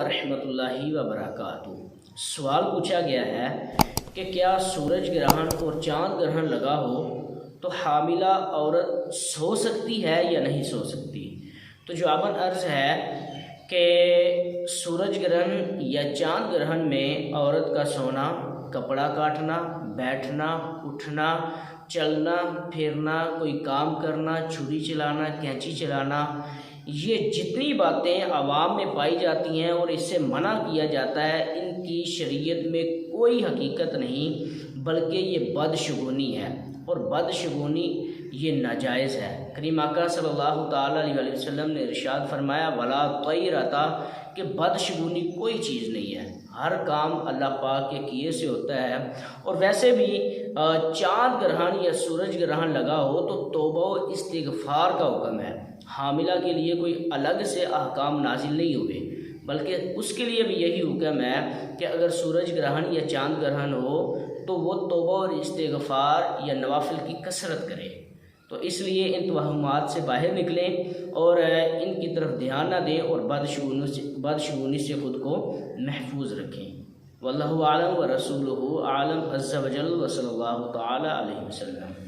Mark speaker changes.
Speaker 1: ورحمۃ اللہ وبرکاتہ۔ سوال پوچھا گیا ہے کہ کیا سورج گرہن اور چاند گرہن لگا ہو تو حاملہ عورت سو سکتی ہے یا نہیں سو سکتی؟ تو جواباً عرض ہے کہ سورج گرہن یا چاند گرہن میں عورت کا سونا، کپڑا کاٹنا، بیٹھنا، اٹھنا، چلنا پھرنا، کوئی کام کرنا، چھری چلانا، کینچی چلانا، یہ جتنی باتیں عوام میں پائی جاتی ہیں اور اس سے منع کیا جاتا ہے، ان کی شریعت میں کوئی حقیقت نہیں، بلکہ یہ بدشگونی ہے، اور بدشگونی یہ ناجائز ہے۔ کریم آقا صلی اللہ تعالیٰ علیہ وسلم نے ارشاد فرمایا ولا طیرتا، کہ بدشگونی کوئی چیز نہیں ہے، ہر کام اللہ پاک کے کیے سے ہوتا ہے۔ اور ویسے بھی چاند گرہن یا سورج گرہن لگا ہو تو توبہ و استغفار کا حکم ہے، حاملہ کے لیے کوئی الگ سے احکام نازل نہیں ہوئے، بلکہ اس کے لیے بھی یہی حکم ہے کہ اگر سورج گرہن یا چاند گرہن ہو تو وہ توبہ اور استغفار یا نوافل کی کثرت کرے۔ تو اس لیے ان توہمات سے باہر نکلیں اور ان کی طرف دھیان نہ دیں اور بدشگونی سے خود کو محفوظ رکھیں۔ واللہ اعلم ورسولہ اعلم عز وجل وصلی اللہ تعالی علیہ وسلم۔